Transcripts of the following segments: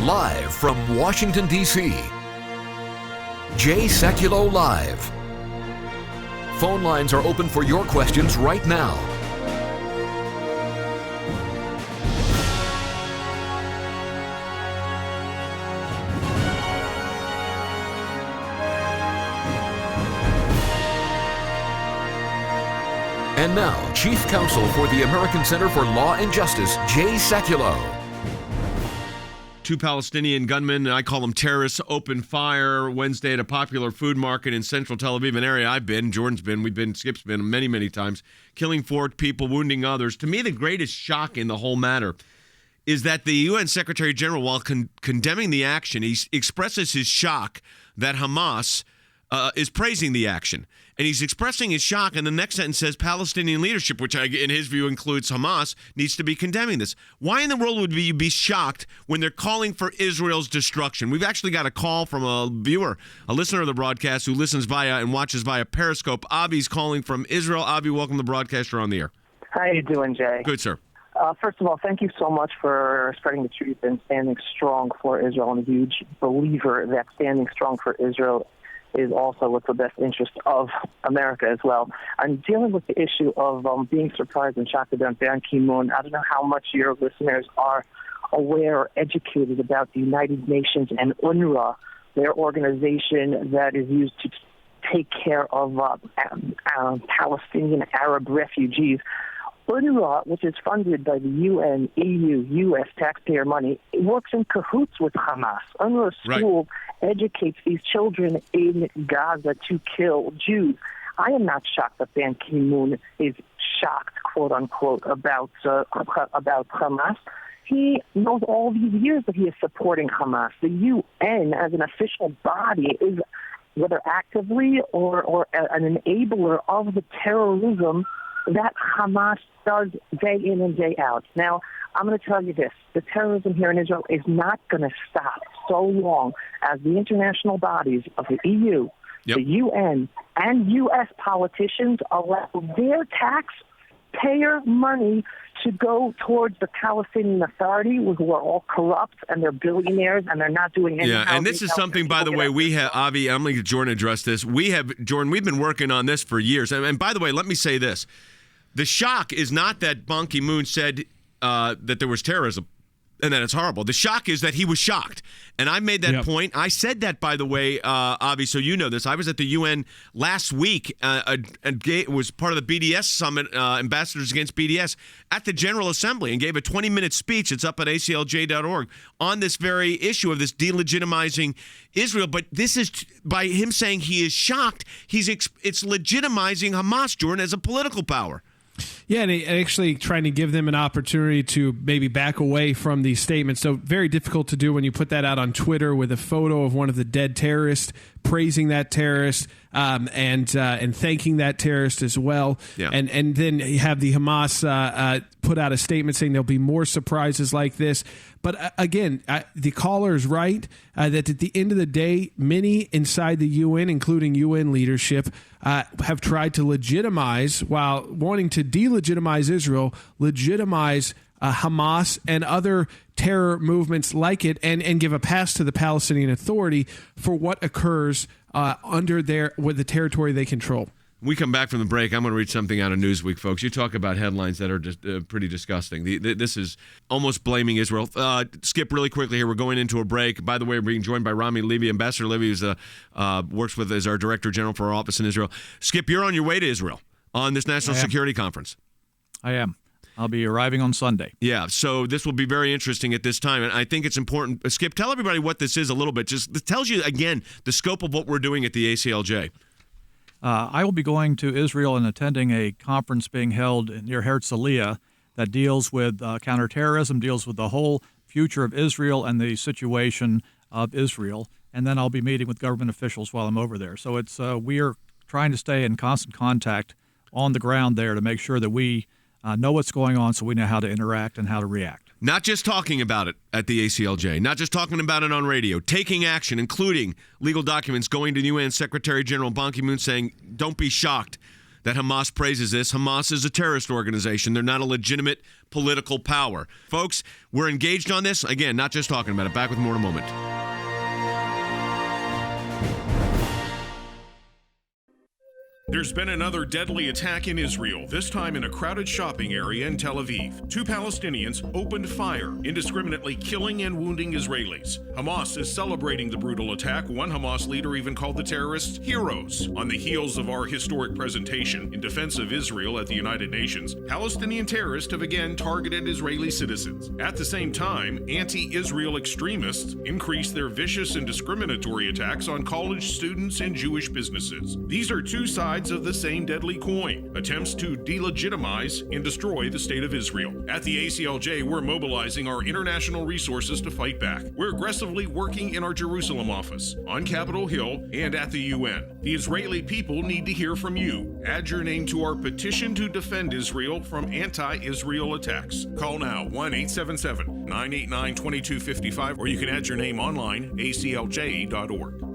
Live from Washington, D.C., Sekulow Live. Phone lines are open for your questions right now. And now, Chief Counsel for the American Center for Law and Justice, Sekulow. Two Palestinian gunmen, and I call them terrorists, opened fire Wednesday at a popular food market in central Tel Aviv, an area I've been, Jordan's been, we've been, Skip's been many, many times, killing 4 people, wounding others. To me, the greatest shock in the whole matter is that the UN Secretary General, while condemning the action, he expresses his shock that Hamas is praising the action. And he's expressing his shock, and the next sentence says Palestinian leadership, which in his view includes Hamas, needs to be condemning this. Why in the world would you be shocked when they're calling for Israel's destruction? We've actually got a call from a viewer, a listener of the broadcast who listens via and watches via Periscope. Avi's calling from Israel. Avi, welcome to the broadcast. You're on the air. How you doing, Jay? Good, sir. First of all, thank you so much for spreading the truth and standing strong for Israel. I'm a huge believer that standing strong for Israel is also with the best interest of America as well. I'm dealing with the issue of being surprised and shocked about Ban Ki-moon. I don't know how much your listeners are aware or educated about the United Nations and UNRWA, their organization that is used to take care of Palestinian Arab refugees. UNRWA, which is funded by the UN, EU, U.S. taxpayer money, it works in cahoots with Hamas. UNRWA school educates these children in Gaza to kill Jews. I am not shocked that Ban Ki-moon is shocked, quote unquote, about Hamas. He knows all these years that he is supporting Hamas. The UN, as an official body, is whether actively or an enabler of the terrorism that Hamas does day in and day out. Now, I'm going to tell you this. The terrorism here in Israel is not going to stop so long as the international bodies of the EU, the UN, and U.S. politicians allow their taxpayer money to go towards the Palestinian Authority, who are all corrupt and they're billionaires and they're not doing anything. Yeah, and this is something, by the way, we have, Avi, I'm going to get Jordan address this. Jordan, we've been working on this for years. And by the way, let me say this. The shock is not that Ban Ki-moon said that there was terrorism and that it's horrible. The shock is that he was shocked. And I made that point. I said that, by the way, Avi, so you know this. I was at the UN last week and was part of the BDS summit, Ambassadors Against BDS, at the General Assembly and gave a 20-minute speech. It's up at aclj.org on this very issue of this delegitimizing Israel. But this is, by him saying he is shocked, it's legitimizing Hamas, Jordan, as a political power. Yeah, and actually trying to give them an opportunity to maybe back away from these statements. So very difficult to do when you put that out on Twitter with a photo of one of the dead terrorists, praising that terrorist and thanking that terrorist as well. Yeah. And then you have the Hamas put out a statement saying there'll be more surprises like this. But again, the caller is right that at the end of the day, many inside the UN, including UN leadership, have tried to legitimize, while wanting to delegitimize Israel, legitimize Hamas and other terror movements like it, and give a pass to the Palestinian Authority for what occurs with the territory they control. We come back from the break. I'm going to read something out of Newsweek, folks. You talk about headlines that are just pretty disgusting. This is almost blaming Israel. Skip, really quickly here. We're going into a break. By the way, we're being joined by Romney Levy. Ambassador Levy works with as our Director General for our office in Israel. Skip, you're on your way to Israel on this National Security Conference. I am. I'll be arriving on Sunday. Yeah, so this will be very interesting at this time. And I think it's important. Skip, tell everybody what this is a little bit. Just it tells you, again, the scope of what we're doing at the ACLJ. I will be going to Israel and attending a conference being held near Herzliya that deals with counterterrorism, deals with the whole future of Israel and the situation of Israel. And then I'll be meeting with government officials while I'm over there. So it's we are trying to stay in constant contact on the ground there to make sure that we know what's going on so we know how to interact and how to react. Not just talking about it at the ACLJ, not just talking about it on radio, taking action, including legal documents going to UN Secretary General Ban Ki-moon saying, don't be shocked that Hamas praises this. Hamas is a terrorist organization. They're not a legitimate political power. Folks, we're engaged on this. Again, not just talking about it. Back with more in a moment. There's been another deadly attack in Israel, this time in a crowded shopping area in Tel Aviv. 2 Palestinians opened fire, indiscriminately killing and wounding Israelis. Hamas is celebrating the brutal attack. One Hamas leader even called the terrorists heroes. On the heels of our historic presentation in defense of Israel at the United Nations, Palestinian terrorists have again targeted Israeli citizens. At the same time, anti-Israel extremists increased their vicious and discriminatory attacks on college students and Jewish businesses. These are two sides of the same deadly coin, attempts to delegitimize and destroy the state of Israel. At the ACLJ, we're mobilizing our international resources to fight back. We're aggressively working in our Jerusalem office, on Capitol Hill, and at the UN. The Israeli people need to hear from you. Add your name to our petition to defend Israel from anti-Israel attacks. Call now, 1-877-989-2255, or you can add your name online, aclj.org.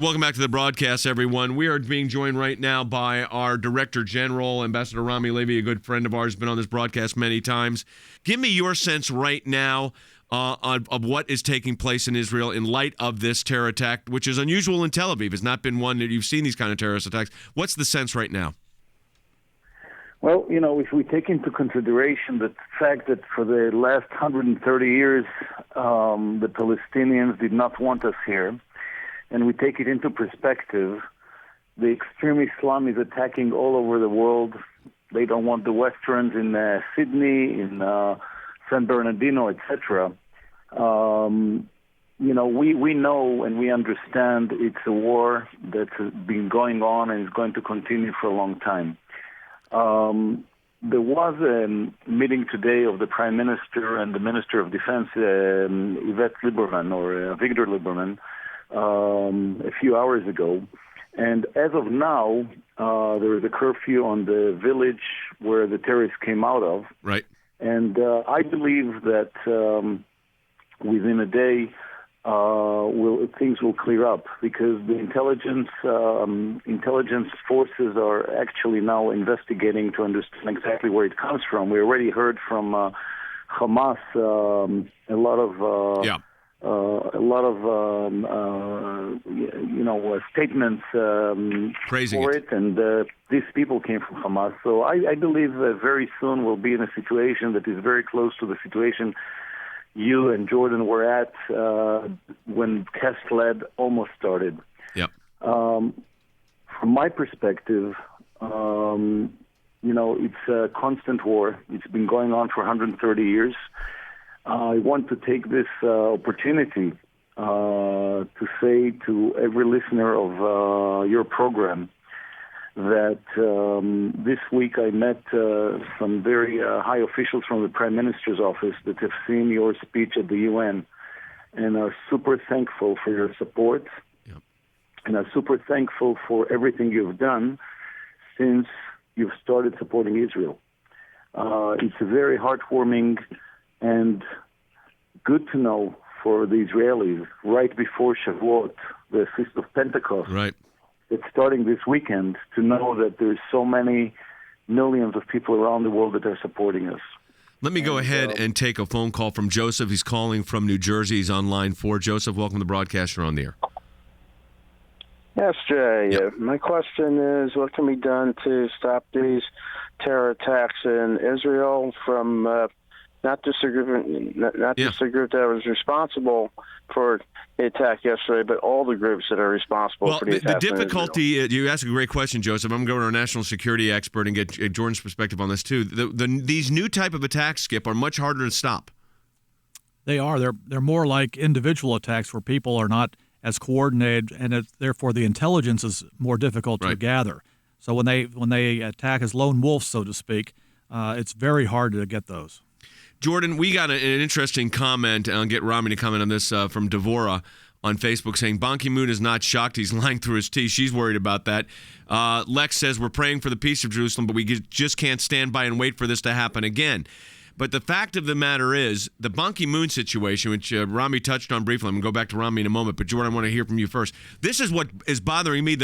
Welcome back to the broadcast, everyone. We are being joined right now by our Director General, Ambassador Rami Levy, a good friend of ours, been on this broadcast many times. Give me your sense right now of what is taking place in Israel in light of this terror attack, which is unusual in Tel Aviv. It's not been one that you've seen these kind of terrorist attacks. What's the sense right now? Well, if we take into consideration the fact that for the last 130 years, the Palestinians did not want us here, and we take it into perspective, the extreme Islam is attacking all over the world. They don't want the Westerns in Sydney, in San Bernardino, etc. We know and we understand it's a war that's been going on and is going to continue for a long time. There was a meeting today of the Prime Minister and the Minister of Defense, Yvette Lieberman, or Victor Lieberman, a few hours ago. And as of now, there is a curfew on the village where the terrorists came out of. Right. And I believe that within a day, things will clear up, because the intelligence forces are actually now investigating to understand exactly where it comes from. We already heard from Hamas a lot of statements praising for it, and these people came from Hamas. So I believe very soon we'll be in a situation that is very close to the situation you and Jordan were at when Kessled almost started. Yep. From my perspective, it's a constant war. It's been going on for 130 years. I want to take this opportunity to say to every listener of your program that this week I met some very high officials from the Prime Minister's office that have seen your speech at the UN and are super thankful for your support. Yep. And are super thankful for everything you've done since you've started supporting Israel. It's very heartwarming and good to know for the Israelis right before Shavuot, the Feast of Pentecost. Right. It's starting this weekend, to know that there's so many millions of people around the world that are supporting us. Let me go ahead and take a phone call from Joseph. He's calling from New Jersey. He's on line 4. Joseph, welcome to the broadcast. You're on the air. Yes, Jay. Yep. My question is, what can be done to stop these terror attacks in Israel from not just the group that was responsible for the attack yesterday, but all the groups that are responsible for the attack. The difficulty, you ask a great question, Joseph. I'm going to go to our national security expert and get Jordan's perspective on this too. These new type of attacks, Skip, are much harder to stop. They are. They're more like individual attacks where people are not as coordinated, and therefore the intelligence is more difficult to gather. So when they attack as lone wolves, so to speak, it's very hard to get those. Jordan, we got an interesting comment. I'll get Rami to comment on this from Devorah on Facebook saying, Ban Ki-moon is not shocked. He's lying through his teeth. She's worried about that. Lex says, we're praying for the peace of Jerusalem, but we just can't stand by and wait for this to happen again. But the fact of the matter is, the Ban Ki-moon situation, which Rami touched on briefly, I'm going to go back to Rami in a moment, but Jordan, I want to hear from you first. This is what is bothering me.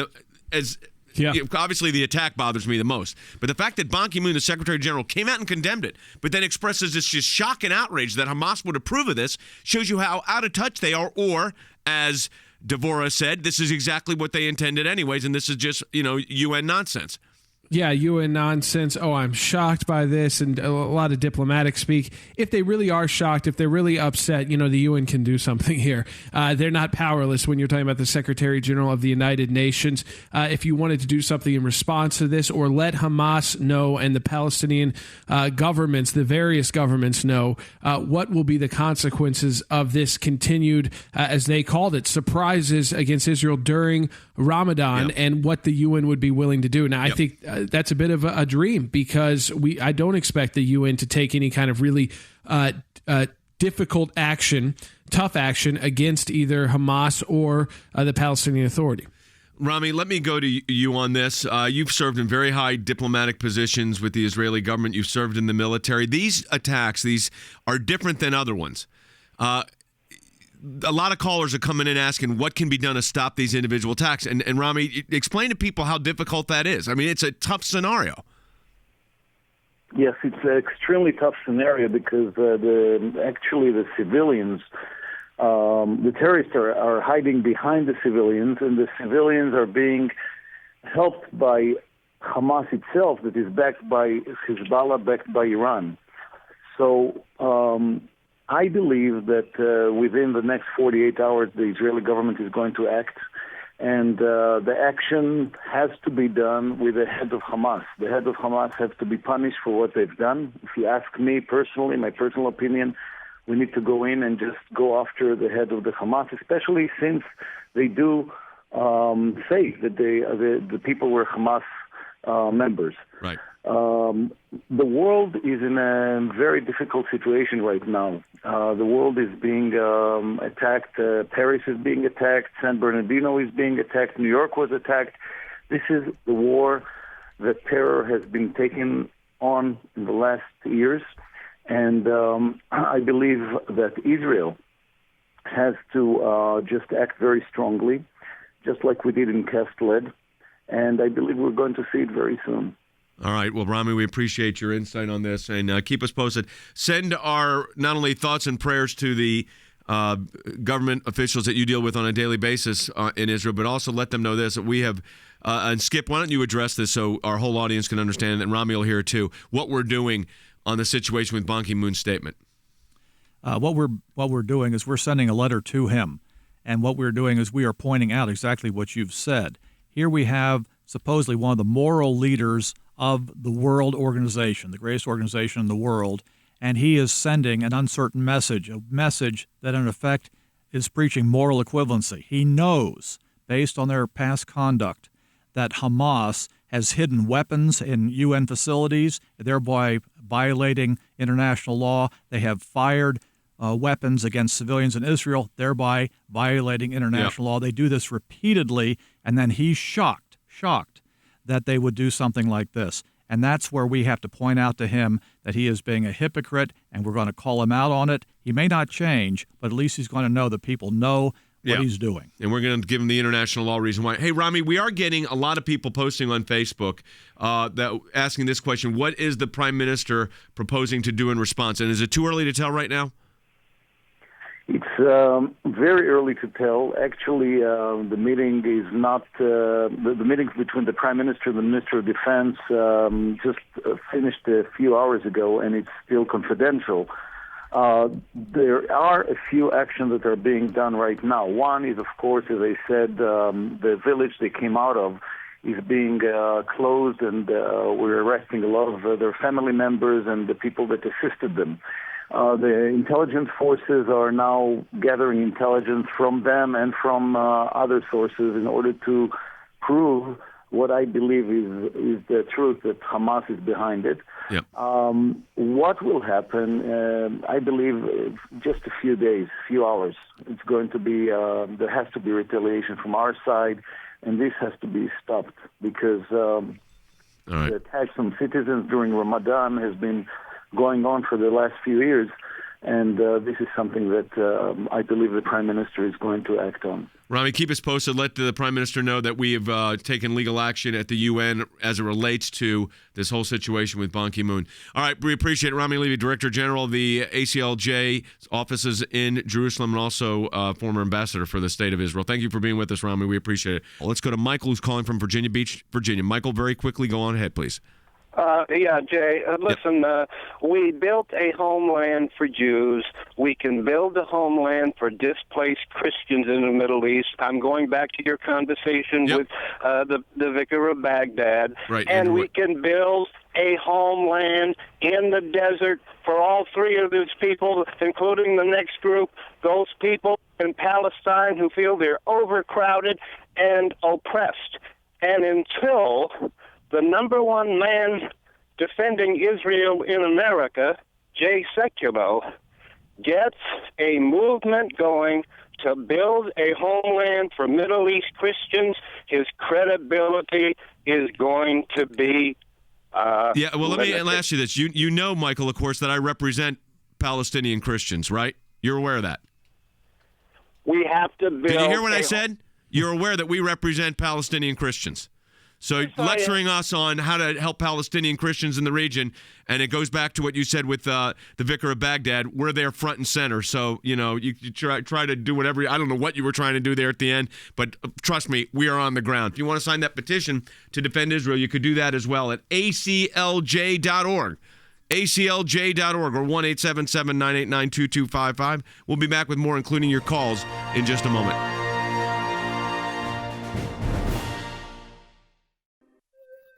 Obviously, the attack bothers me the most. But the fact that Ban Ki-moon, the Secretary General, came out and condemned it, but then expresses this just shock and outrage that Hamas would approve of this, shows you how out of touch they are, or, as Devorah said, this is exactly what they intended anyways, and this is just, UN nonsense. Yeah, UN nonsense. Oh, I'm shocked by this, and a lot of diplomatic speak. If they really are shocked, if they're really upset, the UN can do something here. They're not powerless when you're talking about the Secretary General of the United Nations. If you wanted to do something in response to this, or let Hamas know and the Palestinian governments, the various governments know what will be the consequences of this continued, as they called it, surprises against Israel during Ramadan, and what the UN would be willing to do. Now, I think that's a bit of a dream, because I don't expect the UN to take any kind of really difficult action, tough action against either Hamas or the Palestinian Authority. Rami, let me go to you on this. You've served in very high diplomatic positions with the Israeli government. You've served in the military. These attacks, these are different than other ones. A lot of callers are coming in asking what can be done to stop these individual attacks. And Rami, explain to people how difficult that is. I mean, it's a tough scenario. Yes, it's an extremely tough scenario because the civilians, the terrorists are hiding behind the civilians, and the civilians are being helped by Hamas itself, that is backed by Hezbollah, backed by Iran. So I believe that within the next 48 hours, the Israeli government is going to act, and the action has to be done with the head of Hamas. The head of Hamas has to be punished for what they've done. If you ask me personally, my personal opinion, we need to go in and just go after the head of the Hamas, especially since they do say that the people were Hamas members. Right. The world is in a very difficult situation right now. The world is being attacked. Paris is being attacked. San Bernardino is being attacked. New York was attacked. This is the war that terror has been taken on in the last years. And I believe that Israel has to just act very strongly, just like we did in Castled. And I believe we're going to see it very soon. All right. Well, Rami, we appreciate your insight on this, and keep us posted. Send our not only thoughts and prayers to the government officials that you deal with on a daily basis in Israel, but also let them know this, that we have, and Skip, why don't you address this so our whole audience can understand, and Rami will hear too, what we're doing on the situation with Ban Ki-moon's statement. What we're doing is we're sending a letter to him, and what we're doing is we are pointing out exactly what you've said. Here we have supposedly one of the moral leaders of the world organization, the greatest organization in the world, and he is sending an uncertain message, a message that in effect is preaching moral equivalency. He knows, based on their past conduct, that Hamas has hidden weapons in UN facilities, thereby violating international law. They have fired weapons against civilians in Israel, thereby violating international law. They do this repeatedly, and then he's shocked that they would do something like this. And that's where we have to point out to him that he is being a hypocrite, and we're going to call him out on it. He may not change, but at least he's going to know that people know what he's doing. And we're going to give him the international law reason why. Hey, Rami, we are getting a lot of people posting on Facebook that asking this question: what is the Prime Minister proposing to do in response? And is it too early to tell right now? It's very early to tell. Actually, the meeting is not the meetings between the Prime Minister and the Minister of Defense just finished a few hours ago, and it's still confidential. There are a few actions that are being done right now. One is, of course, as I said, the village they came out of is being closed, and we're arresting a lot of their family members and the people that assisted them. The intelligence forces are now gathering intelligence from them and from other sources in order to prove what I believe is the truth, that Hamas is behind it. Yep. What will happen, I believe, just a few days, few hours. It's going to be, there has to be retaliation from our side, and this has to be stopped because the attacks on citizens during Ramadan has been going on for the last few years, and this is something that I believe the Prime Minister is going to act on. Rami, keep us posted. Let the Prime Minister know that we have taken legal action at the UN as it relates to this whole situation with Ban Ki-moon. All right, we appreciate it. Rami Levy, Director General of the ACLJ offices in Jerusalem and also former ambassador for the State of Israel. Thank you for being with us, Rami. We appreciate it. Let's go to Michael, who's calling from Virginia Beach, Virginia. Michael, very quickly, go on ahead, please. Jay, listen, we built a homeland for Jews. We can build a homeland for displaced Christians in the Middle East. I'm going back to your conversation with the vicar of Baghdad. Right. And we can build a homeland in the desert for all three of these people, including the next group, those people in Palestine who feel they're overcrowded and oppressed. And until the number one man defending Israel in America, Jay Sekulow, gets a movement going to build a homeland for Middle East Christians, his credibility is going to be well, let me limited. ask you this. You know, Michael, of course, that I represent Palestinian Christians, right? You're aware of that. We have to build... Did you hear what I said? You're aware that we represent Palestinian Christians. So lecturing us on how to help Palestinian Christians in the region, and it goes back to what you said with the vicar of Baghdad. We're there front and center. So, you try to do whatever. I don't know what you were trying to do there at the end, but trust me, we are on the ground. If you want to sign that petition to defend Israel, you could do that as well at aclj.org. aclj.org or 1-877-989-2255. We'll be back with more, including your calls, in just a moment.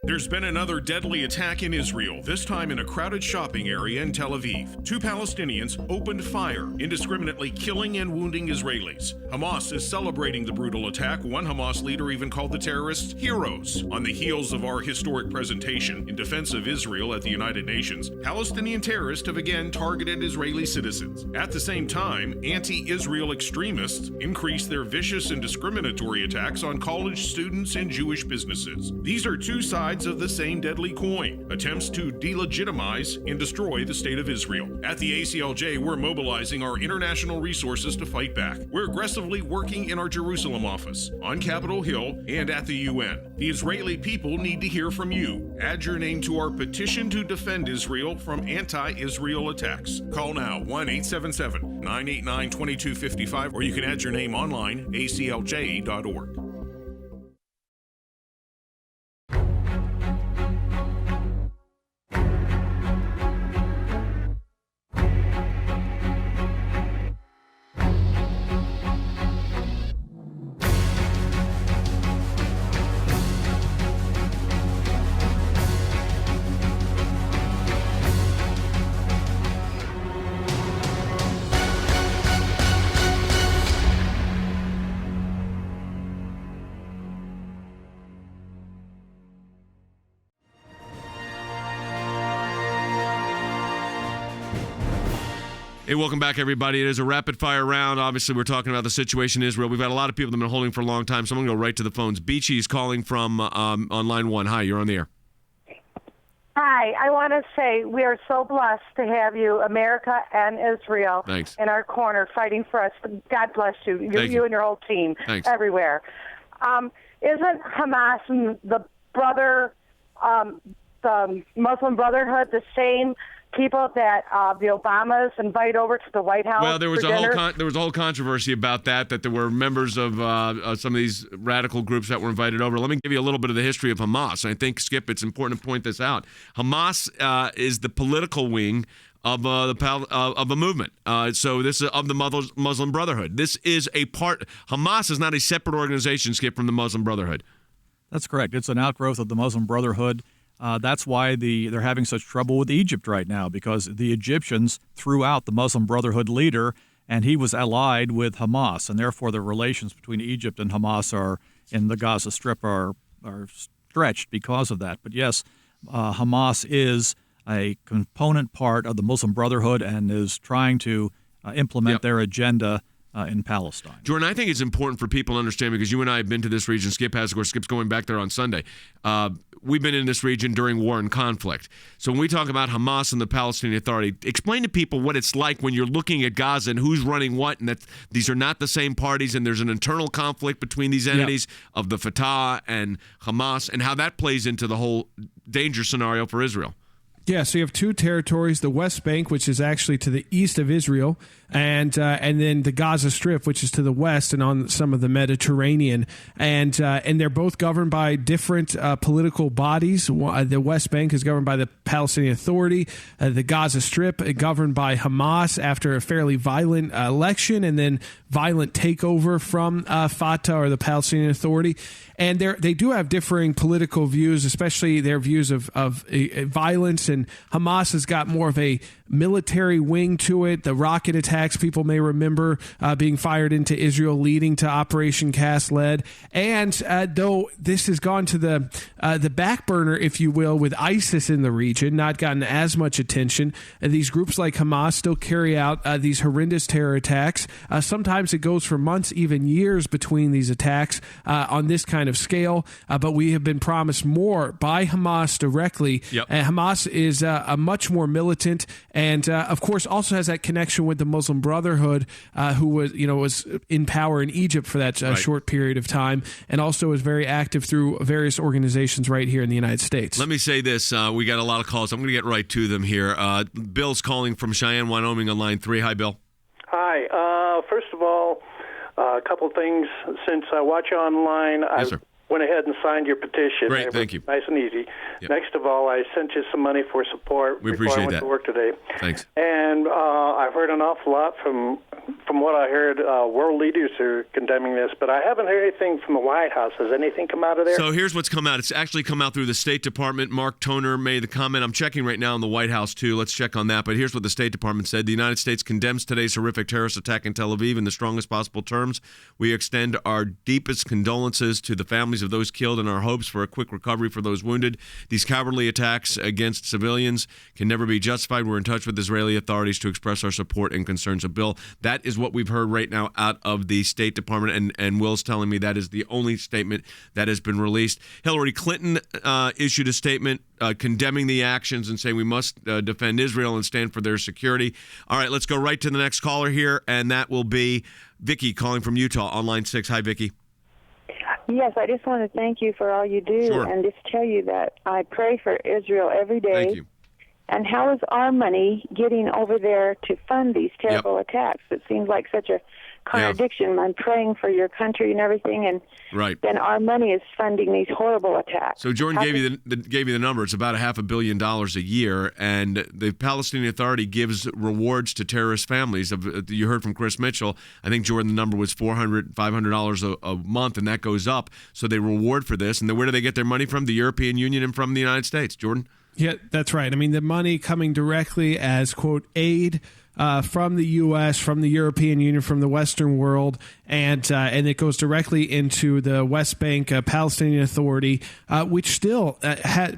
There's been another deadly attack in Israel, this time in a crowded shopping area in Tel Aviv. 2 Palestinians opened fire, indiscriminately killing and wounding Israelis. Hamas is celebrating the brutal attack. One Hamas leader even called the terrorists heroes. On the heels of our historic presentation in defense of Israel at the United Nations, Palestinian terrorists have again targeted Israeli citizens. At the same time, anti-Israel extremists increased their vicious and discriminatory attacks on college students and Jewish businesses. These are two sides of the same deadly coin, attempts to delegitimize and destroy the state of Israel. At the ACLJ, we're mobilizing our international resources to fight back. We're aggressively working in our Jerusalem office, on Capitol Hill, and at the UN. The Israeli people need to hear from you. Add your name to our petition to defend Israel from anti-Israel attacks. Call now, 1-877-989-2255, or you can add your name online, aclj.org. Hey, welcome back, everybody. It is a rapid-fire round. Obviously, we're talking about the situation in Israel. We've had a lot of people that have been holding for a long time, so I'm going to go right to the phones. Beachy is calling from on line 1. Hi, you're on the air. Hi. I want to say we are so blessed to have you, America and Israel, Thanks. in our corner fighting for us. God bless you, you and your whole team. Thanks. Everywhere. Isn't Hamas and the Muslim Brotherhood the same people that the Obamas invite over to the White House? Well, there was for dinner? there was a whole controversy about that there were members of some of these radical groups that were invited over. Let me give you a little bit of the history of Hamas. I think, Skip, it's important to point this out. Hamas is the political wing of a movement. So this is of the Muslim Brotherhood. This is a part. Hamas is not a separate organization, Skip, from the Muslim Brotherhood. That's correct. It's an outgrowth of the Muslim Brotherhood. That's why they're having such trouble with Egypt right now, because the Egyptians threw out the Muslim Brotherhood leader, and he was allied with Hamas, and therefore the relations between Egypt and Hamas in the Gaza Strip are stretched because of that. But yes, Hamas is a component part of the Muslim Brotherhood and is trying to implement their agenda in Palestine. Jordan, I think it's important for people to understand, because you and I have been to this region. Skip has, of course. Skip's going back there on Sunday. We've been in this region during war and conflict. So when we talk about Hamas and the Palestinian Authority, explain to people what it's like when you're looking at Gaza and who's running what, and that these are not the same parties, and there's an internal conflict between these entities of the Fatah and Hamas, and how that plays into the whole danger scenario for Israel. Yeah, so you have two territories, the West Bank, which is actually to the east of Israel, and then the Gaza Strip, which is to the west and on some of the Mediterranean. And they're both governed by different political bodies. The West Bank is governed by the Palestinian Authority. The Gaza Strip is governed by Hamas after a fairly violent election and then violent takeover from Fatah, or the Palestinian Authority. And they do have differing political views, especially their views of violence. And Hamas has got more of a military wing to it. The rocket attacks, people may remember, being fired into Israel, leading to Operation Cast Lead. And though this has gone to the back burner, if you will, with ISIS in the region, not gotten as much attention, these groups like Hamas still carry out these horrendous terror attacks. Sometimes it goes for months, even years, between these attacks on this kind of scale. But we have been promised more by Hamas directly. Hamas is a much more militant, and of course also has that connection with the Muslim Brotherhood, who was in power in Egypt for that short period of time, and also is very active through various organizations right here in the United States. Let me say this: we got a lot of calls. I'm going to get right to them here. Bill's calling from Cheyenne, Wyoming, on line 3. Hi, Bill. Hi. First of all, a couple things. Since I watch you online, yes, sir. Went ahead and signed your petition. Great, thank you. Nice and easy. Yep. Next of all, I sent you some money for support we before appreciate I went that. to work today. Thanks. And I've heard an awful lot from what I heard. World leaders are condemning this, but I haven't heard anything from the White House. Has anything come out of there? So here's what's come out. It's actually come out through the State Department. Mark Toner made the comment. I'm checking right now in the White House, too. Let's check on that. But here's what the State Department said. The United States condemns today's horrific terrorist attack in Tel Aviv in the strongest possible terms. We extend our deepest condolences to the families of those killed and our hopes for a quick recovery for those wounded. These cowardly attacks against civilians can never be justified. We're in touch with Israeli authorities to express our support and concerns. of Bill. That is what we've heard right now out of the State Department, and Will's telling me that is the only statement that has been released. Hillary Clinton issued a statement condemning the actions and saying we must defend Israel and stand for their security. All right, let's go right to the next caller here, and that will be Vicky calling from Utah on line 6. Hi, Vicky. Yes, I just want to thank you for all you do and just tell you that I pray for Israel every day. Thank you. And how is our money getting over there to fund these terrible attacks? It seems like such a contradiction. I'm praying for your country and everything, and then our money is funding these horrible attacks. So Jordan gave you the number. It's about $500 million a year, and the Palestinian Authority gives rewards to terrorist families. You heard from Chris Mitchell. I think, Jordan, the number was $500 a month, and that goes up. So they reward for this. And then where do they get their money from? The European Union and from the United States. Jordan? Yeah, that's right. I mean, the money coming directly as, quote, aid from the U.S., from the European Union, from the Western world, and it goes directly into the West Bank Palestinian Authority, which still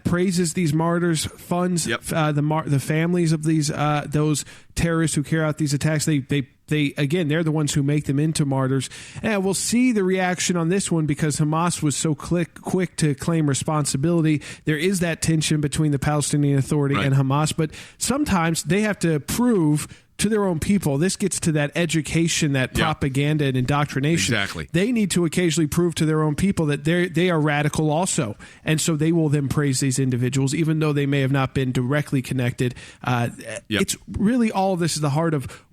praises these martyrs, funds the families of those terrorists who carry out these attacks. They again, they're the ones who make them into martyrs. And we'll see the reaction on this one because Hamas was so quick to claim responsibility. There is that tension between the Palestinian Authority and Hamas, but sometimes they have to prove to their own people. This gets to that education, that propaganda and indoctrination. Exactly. They need to occasionally prove to their own people that they are radical also. And so they will then praise these individuals, even though they may have not been directly connected. It's really all of this is the heart of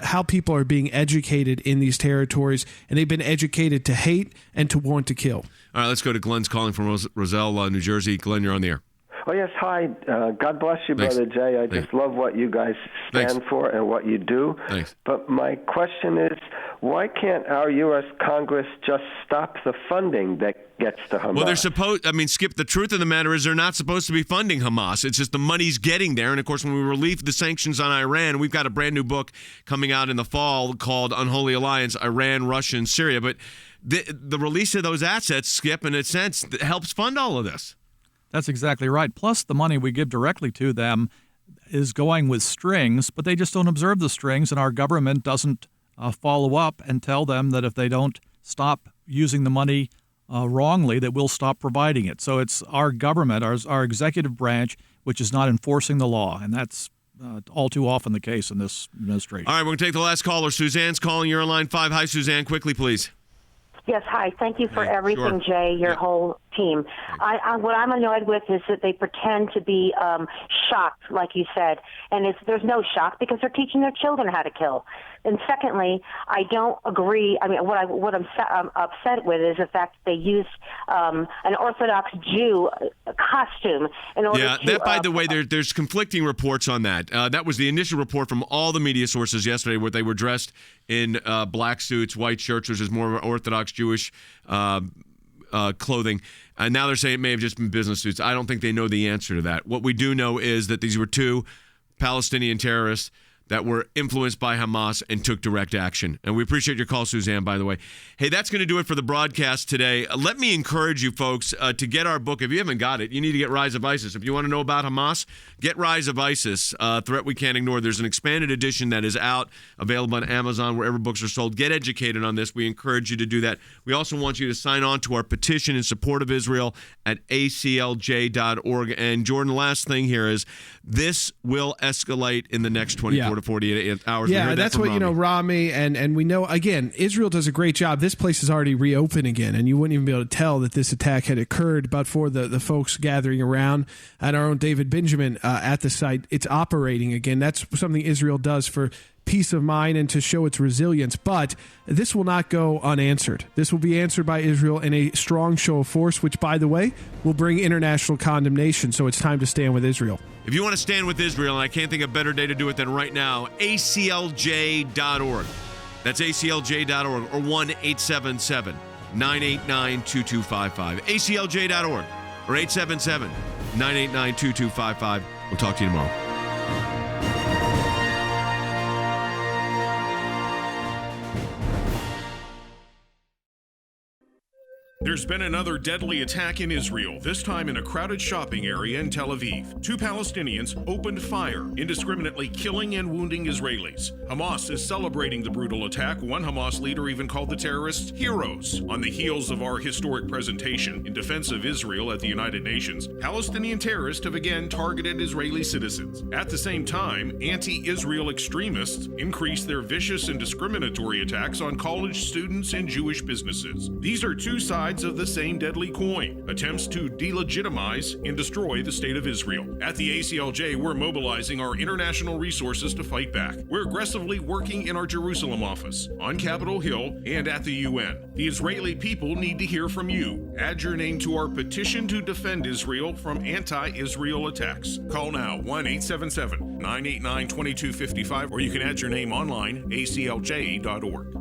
how people are being educated in these territories. And they've been educated to hate and to want to kill. All right, let's go to Glenn's calling from Roselle, New Jersey. Glenn, you're on the air. Oh, yes. Hi. God bless you, Brother Jay. I just love what you guys stand for and what you do. Thanks. But my question is, why can't our U.S. Congress just stop the funding that gets to Hamas? Well, they're supposed, Skip, the truth of the matter is they're not supposed to be funding Hamas. It's just the money's getting there. And, of course, when we relieve the sanctions on Iran, we've got a brand new book coming out in the fall called Unholy Alliance, Iran, Russia, and Syria. But the release of those assets, Skip, in a sense, helps fund all of this. That's exactly right. Plus, the money we give directly to them is going with strings, but they just don't observe the strings, and our government doesn't follow up and tell them that if they don't stop using the money wrongly, that we'll stop providing it. So it's our government, our executive branch, which is not enforcing the law, and that's all too often the case in this administration. All right, we're going to take the last caller. Suzanne's calling. You're on line 5. Hi, Suzanne. Quickly, please. Yes, hi. Thank you for everything, sure. Jay, your whole team. What I'm annoyed with is that they pretend to be shocked, like you said, and there's no shock because they're teaching their children how to kill. And secondly, I don't agree. I mean, what I'm upset with is the fact that they used an Orthodox Jew costume in order to... Yeah, that, by the way, there's conflicting reports on that. That was the initial report from all the media sources yesterday, where they were dressed in black suits, white shirts, which is more Orthodox Jewish clothing. And now they're saying it may have just been business suits. I don't think they know the answer to that. What we do know is that these were two Palestinian terrorists that were influenced by Hamas and took direct action. And we appreciate your call, Suzanne, by the way. Hey, that's going to do it for the broadcast today. Let me encourage you folks to get our book. If you haven't got it, you need to get Rise of ISIS. If you want to know about Hamas, get Rise of ISIS, Threat We Can't Ignore. There's an expanded edition that is out, available on Amazon, wherever books are sold. Get educated on this. We encourage you to do that. We also want you to sign on to our petition in support of Israel at aclj.org. And Jordan, the last thing here is this will escalate in the next 24 to 48 hours. Yeah, that's what, Rami, and we know, again, Israel does a great job. This place is already reopened again, and you wouldn't even be able to tell that this attack had occurred, but for the folks gathering around and our own David Benjamin at the site. It's operating again. That's something Israel does for peace of mind and to show its resilience. But this will not go unanswered. This will be answered by Israel in a strong show of force, which, by the way, will bring international condemnation. So it's time to stand with Israel. If you want to stand with Israel, and I can't think of a better day to do it than right now, aclj.org. That's aclj.org or 1-877-989-2255. aclj.org or 877-989-2255. We'll talk to you tomorrow. There's been another deadly attack in Israel, this time in a crowded shopping area in Tel Aviv. 2 Palestinians opened fire, indiscriminately killing and wounding Israelis. Hamas is celebrating the brutal attack. One Hamas leader even called the terrorists heroes. On the heels of our historic presentation in defense of Israel at the United Nations, Palestinian terrorists have again targeted Israeli citizens. At the same time, anti-Israel extremists increased their vicious and discriminatory attacks on college students and Jewish businesses. These are two sides of the same deadly coin, attempts to delegitimize and destroy the state of Israel. At the ACLJ, we're mobilizing our international resources to fight back. We're aggressively working in our Jerusalem office, on Capitol Hill, and at the UN. The Israeli people need to hear from you. Add your name to our petition to defend Israel from anti-Israel attacks. Call now, 1-877-989-2255, or you can add your name online, aclj.org.